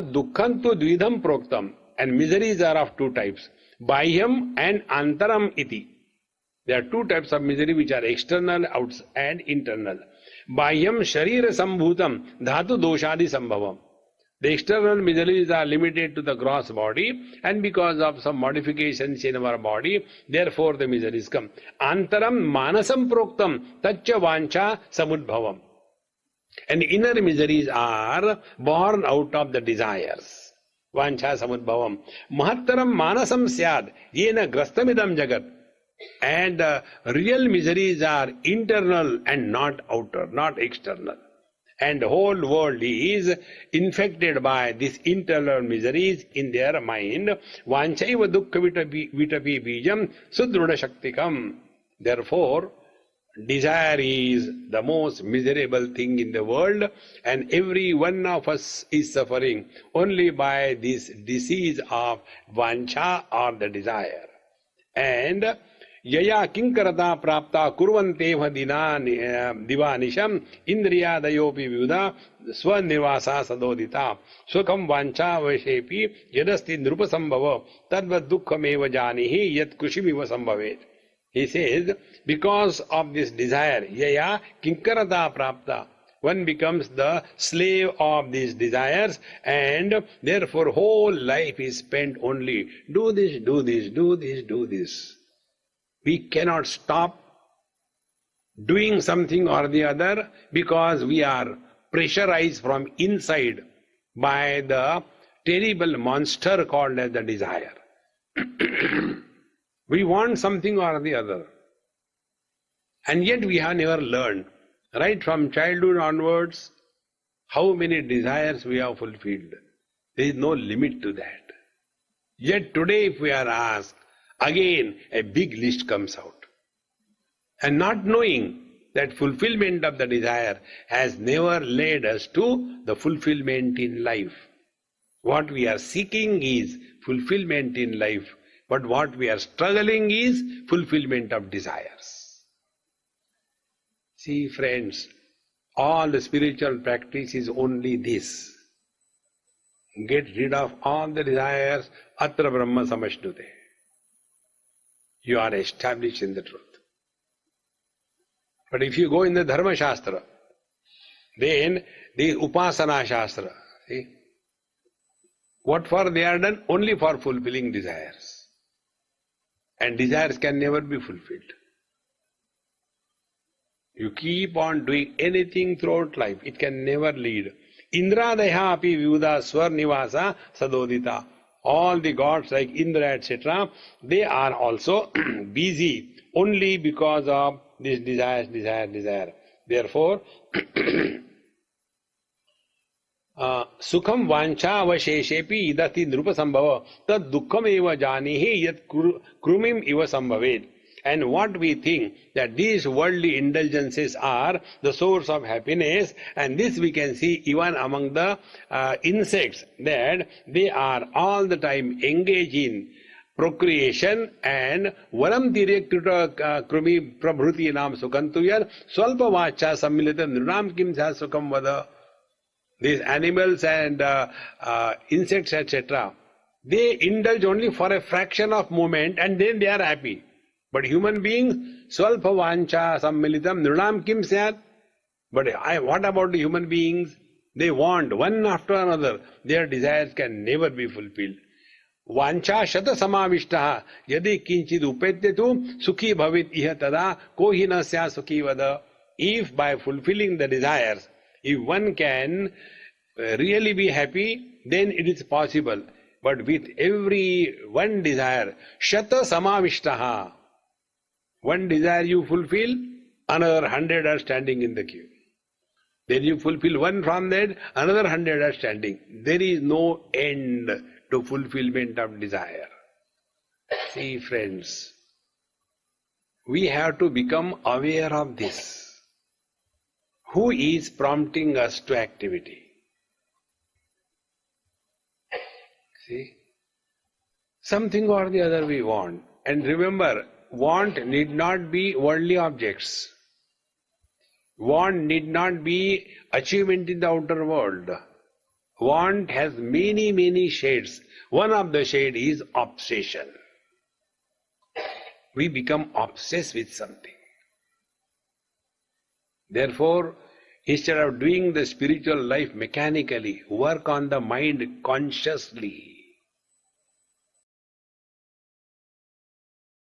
Dukkhantu dvidham proktam. And miseries are of two types. Bahyam and antaram iti. There are two types of misery which are external and internal. Bahyam sharira sambhutam dhatu doshadi sambhavam. The external miseries are limited to the gross body, and because of some modifications in our body, therefore the miseries come. Antaram manasam proktam taccha vancha samudbhavam. And inner miseries are born out of the desires. Vancha samudbhavam. Mahattaram manasam syad yena grastamidam jagat. And real miseries are internal and not outer, not external. And the whole world is infected by these internal miseries in their mind. Vanchaiva dukkha vitapi bijam sudruda shaktikam. Therefore, desire is the most miserable thing in the world, and every one of us is suffering only by this disease of vancha or the desire. And yaya kinkarata prapta kurvanteva divanisham indriyadayopi vyuda swanivasa sadodita sukham vancha vashepi yadasti nrupasambhava tadvad dukhameva janihi yat kushimiva sambhavet. He says, because of this desire, yaya kinkarata prapta, one becomes the slave of these desires, and therefore whole life is spent only do this, do this, do this, do this. We cannot stop doing something or the other because we are pressurized from inside by the terrible monster called as the desire. We want something or the other. And yet we have never learned, right from childhood onwards, how many desires we have fulfilled. There is no limit to that. Yet today if we are asked, again a big list comes out. And not knowing that fulfillment of the desire has never led us to the fulfillment in life. What we are seeking is fulfillment in life, but what we are struggling is fulfillment of desires. See friends, all the spiritual practice is only this. Get rid of all the desires, atra brahma samashnute. You are established in the truth. But if you go in the Dharma Shastra, then the Upasana Shastra, see, what for they are done? Only for fulfilling desires. And desires can never be fulfilled. You keep on doing anything throughout life, it can never lead. Indradaya api vyuda swarnivasa sadodita. All the gods like Indra, etc., they are also busy only because of this desire. Therefore, sukham vancha avasheshepi idati nrupasambhava tad dukkham eva janihi yat krumim eva sambhavet. And what we think that these worldly indulgences are the source of happiness, and this we can see even among the insects, that they are all the time engaged in procreation, and varam direktuta krumi prabhuti nam sukantuyar swalpa vacha sammilita nrinam kim sa sukam vada. These animals and insects, etc., they indulge only for a fraction of moment and then they are happy. But human beings, swalpa vancha sammilitam nrinam kim syat. But what about the human beings? They want one after another. Their desires can never be fulfilled. Vancha shata samavishtaha yadi kinchid upetyetu sukhi bhavit iha tada kohi na sya sukhi vada. If by fulfilling the desires, if one can really be happy, then it is possible. But with every one desire, shata samavishtaha, one desire you fulfill, another 100 are standing in the queue. Then you fulfill one from that, another 100 are standing. There is no end to fulfillment of desire. See friends, we have to become aware of this. Who is prompting us to activity? See, something or the other we want. And remember, want need not be worldly objects. Want need not be achievement in the outer world. Want has many, many shades. One of the shade is obsession. We become obsessed with something. Therefore, instead of doing the spiritual life mechanically, work on the mind consciously.